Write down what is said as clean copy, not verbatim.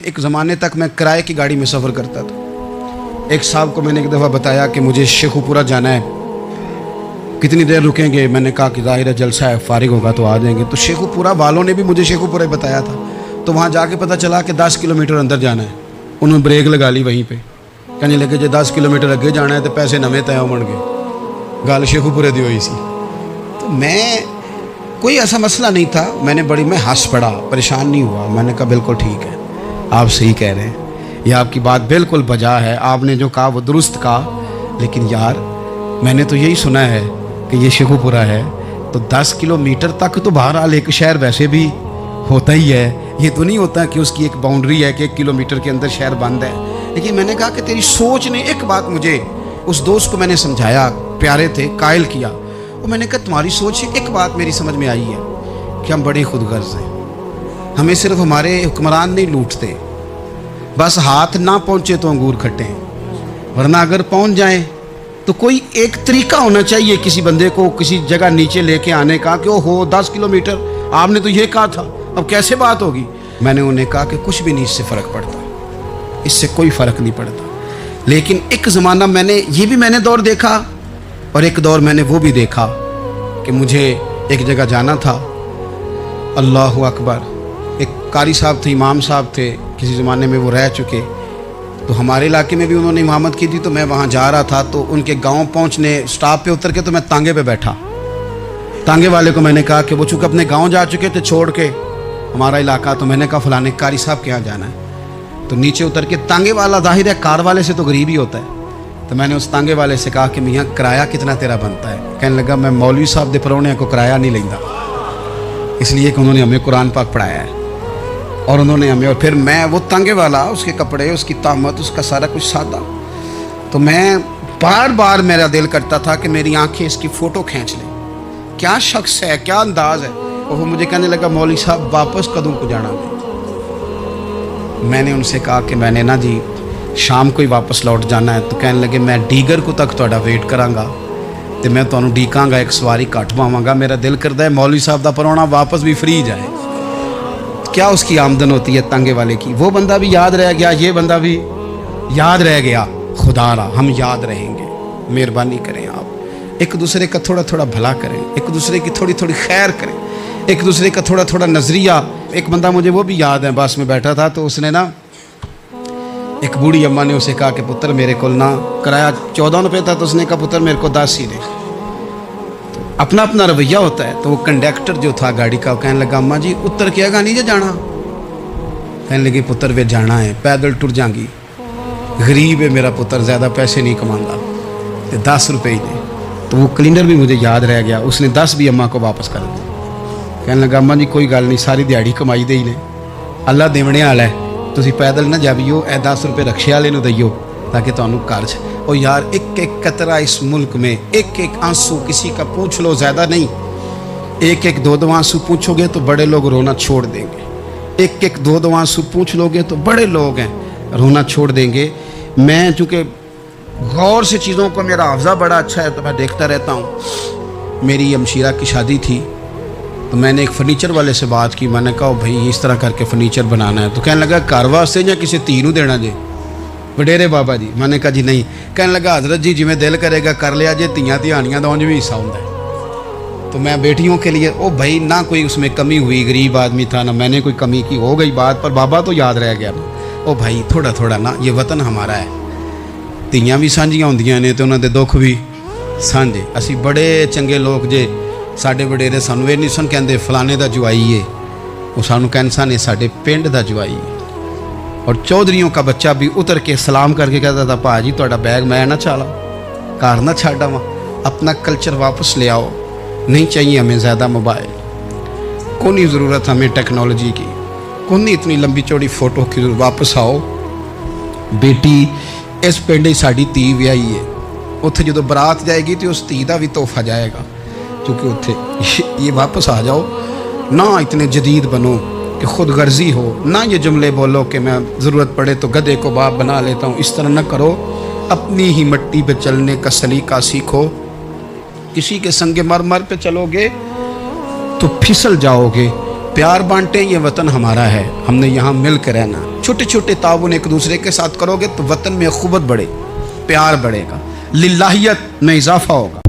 ایک زمانے تک میں کرائے کی گاڑی میں سفر کرتا تھا۔ ایک صاحب کو میں نے ایک دفعہ بتایا کہ مجھے شیخو پورہ جانا ہے، کتنی دیر رکیں گے؟ میں نے کہا کہ ظاہر ہے جلسہ ہے، فارغ ہوگا تو آ جائیں گے۔ تو شیخو پورہ والوں نے بھی مجھے شیخو پورہ بتایا تھا، تو وہاں جا کے پتہ چلا کہ 10 کلومیٹر اندر جانا ہے۔ انہوں نے بریک لگا لی وہیں پہ، کہنے لگے جی 10 کلومیٹر اگے جانا ہے تو پیسے نویں طے ہون گے۔ گل شیخو پورے دی ہوئی سی۔ تو میں کوئی ایسا مسئلہ نہیں تھا، میں ہنس پڑا، پریشان نہیں ہوا۔ میں نے کہا بالکل ٹھیک ہے، آپ صحیح کہہ رہے ہیں، یہ آپ کی بات بالکل بجا ہے، آپ نے جو کہا وہ درست کہا، لیکن یار میں نے تو یہی سنا ہے کہ یہ شیخو پورہ ہے، تو 10 کلومیٹر تک تو بہرحال ایک شہر ویسے بھی ہوتا ہی ہے، یہ تو نہیں ہوتا کہ اس کی ایک باؤنڈری ہے کہ 1 کلومیٹر کے اندر شہر بند ہے۔ لیکن میں نے کہا کہ تیری سوچ نے ایک بات مجھے، اس دوست کو میں نے سمجھایا، پیارے تھے، قائل کیا، اور میں نے کہا تمہاری سوچ سے ایک بات میری سمجھ میں آئی ہے کہ ہم بڑے خود غرض ہیں، ہمیں صرف ہمارے حکمران نہیں لوٹتے، بس ہاتھ نہ پہنچے تو انگور کھٹے ہیں، ورنہ اگر پہنچ جائیں تو کوئی ایک طریقہ ہونا چاہیے کسی بندے کو کسی جگہ نیچے لے کے آنے کا کہ وہ ہو 10 کلومیٹر، آپ نے تو یہ کہا تھا، اب کیسے بات ہوگی؟ میں نے انہیں کہا کہ کچھ بھی نہیں اس سے فرق پڑتا، اس سے کوئی فرق نہیں پڑتا۔ لیکن ایک زمانہ میں نے دور دیکھا، اور ایک دور میں نے وہ بھی دیکھا کہ مجھے ایک جگہ جانا تھا، اللہ اکبر، ایک قاری صاحب تھے، امام صاحب تھے، کسی زمانے میں وہ رہ چکے، تو ہمارے علاقے میں بھی انہوں نے امامت کی تھی، تو میں وہاں جا رہا تھا، تو ان کے گاؤں پہنچنے سٹاپ پہ اتر کے تو میں تانگے پہ بیٹھا۔ تانگے والے کو میں نے کہا کہ وہ چونکہ اپنے گاؤں جا چکے تھے چھوڑ کے ہمارا علاقہ، تو میں نے کہا فلانے قاری صاحب کے یہاں جانا ہے، تو نیچے اتر کے تانگے والا ظاہر ہے کار والے سے تو غریب ہی ہوتا ہے، تو میں نے اس تانگے والے سے کہا کہ میاں کرایہ کتنا تیرا بنتا ہے؟ کہنے لگا میں مولوی صاحب دے پرونے کو کرایہ نہیں لینا، اس لیے کہ انہوں نے ہمیں قرآن پاک پڑھایا ہے، اور انہوں نے ہمیں، اور پھر میں وہ تانگے والا، اس کے کپڑے، اس کی طامت، اس کا سارا کچھ سادہ، تو میں بار بار میرا دل کرتا تھا کہ میری آنکھیں اس کی فوٹو کھینچ لیں، کیا شخص ہے، کیا انداز ہے۔ اور وہ مجھے کہنے لگا مولوی صاحب واپس کدوں کو جانا میں نے ان سے کہا کہ میں نے نا جی شام کو ہی واپس لوٹ جانا ہے، تو کہنے لگے میں ڈیگر کو تک تہاڈا ویٹ کراں گا، تو میں تانوں ڈیکاں گا، ایک سواری کٹ پاواں گا، میرا دل کردا ہے مولوی صاحب دا پرونا واپس بھی فری جائے۔ کیا اس کی آمدن ہوتی ہے تانگے والے کی، وہ بندہ بھی یاد رہ گیا، یہ بندہ بھی یاد رہ گیا، خدا را ہم یاد رہیں گے۔ مہربانی کریں آپ ایک دوسرے کا تھوڑا تھوڑا بھلا کریں، ایک دوسرے کی تھوڑی تھوڑی خیر کریں، ایک دوسرے کا تھوڑا تھوڑا نظریہ۔ ایک بندہ مجھے وہ بھی یاد ہے، بس میں بیٹھا تھا تو اس نے نا، ایک بوڑھی اماں نے اسے کہا کہ پتر میرے کو نا کرایہ 14 روپے تھا، تو اس نے کہا پتر میرے کو 10 ہی دے۔ اپنا اپنا رویہ ہوتا ہے، تو وہ کنڈکٹر جو تھا گاڑی کا، وہ کہنے لگا اماں جی اتر کے گا نہیں جے جانا؟ کہنے لگی پتر وے جانا ہے، پیدل ٹر جاں گی، غریب ہے میرا پتر، زیادہ پیسے نہیں کمانگا، 10 روپے ہی دے۔ تو وہ کلینر بھی مجھے یاد رہ گیا، اس نے 10 بھی اماں کو واپس کر دی۔ کہنے لگا اماں جی کوئی گل نہیں، ساری دیہڑی کمائی دے ہی نے، اللہ دیونے والا ہے، تسی پیدل نہ جاویو، اے 10 روپے رکشے والے نو دئیو تاکہ تانوں کارج۔ اور یار ایک ایک قطرہ اس ملک میں، ایک ایک آنسو کسی کا پوچھ لو، زیادہ نہیں، ایک ایک 2 آنسو پوچھو گے تو بڑے لوگ رونا چھوڑ دیں گے، ایک ایک 2 آنسو پوچھ لو گے تو بڑے لوگ ہیں رونا چھوڑ دیں گے۔ میں چونکہ غور سے چیزوں کو، میرا حافظہ بڑا اچھا ہے تو میں دیکھتا رہتا ہوں۔ میری ہمشیرہ کی شادی تھی، تو میں نے ایک فرنیچر والے سے بات کی، میں نے کہا بھائی اس طرح کر کے فرنیچر بنانا ہے، تو کہنے لگا گھر واسطے یا کسی تھی نو دینا جے وڈیرے بابا جی؟ میں نے کہا جی نہیں۔ کہنے لگا حضرت جی جویں دل کرے گا کر لیا جے، تیاں تہانیاں دا اونج بھی حصہ ہوندا ہے، تو میں بیٹیوں کے لیے، او بھائی نہ کوئی اس میں کمی ہوئی، غریب آدمی تھا نہ میں نے کوئی کمی کی، ہو گئی بات، پر بابا تو یاد رہ گیا نا۔ او بھائی تھوڑا تھوڑا نا، یہ وطن ہمارا ہے، تیاں بھی سانجیاں ہوندیاں نے تے انہاں دے دکھ بھی سانجے۔ اسی بڑے چنگے لوگ جے، ساڈے وڈیرے سانوں یہ نہیں سن کہندے فلانے دا جوائی ہے، وہ سانوں کہن سن ساڈے پنڈ دا جوائی ہے۔ اور چودھریوں کا بچہ بھی اتر کے سلام کر کے کہتا تھا پا جی تہاڈا بیگ میں نہ چالا، کار نہ چھاڑا وہاں، اپنا کلچر واپس لے آؤ، نہیں چاہیے ہمیں زیادہ موبائل، کون نہیں ضرورت ہمیں ٹیکنالوجی کی، کون نہیں اتنی لمبی چوڑی فوٹو کی، واپس آؤ۔ بیٹی اس پنڈ ہی ساڈی تھی ویائی ہے، اتھے جدو برات جائے گی تو اس تھی دا بھی تحفہ جائے گا، کیونکہ اتھے یہ واپس آ جاؤ، نہ اتنے جدید بنو کہ خود غرضی ہو، نہ یہ جملے بولو کہ میں ضرورت پڑے تو گدھے کو باپ بنا لیتا ہوں، اس طرح نہ کرو، اپنی ہی مٹی پہ چلنے کا سلیقہ سیکھو۔ کسی کے سنگ مرمر پہ چلو گے تو پھسل جاؤ گے۔ پیار بانٹیں، یہ وطن ہمارا ہے، ہم نے یہاں مل کے رہنا۔ چھوٹے چھوٹے تعاون ایک دوسرے کے ساتھ کرو گے تو وطن میں اخوت بڑھے، پیار بڑھے گا، للہیت میں اضافہ ہوگا۔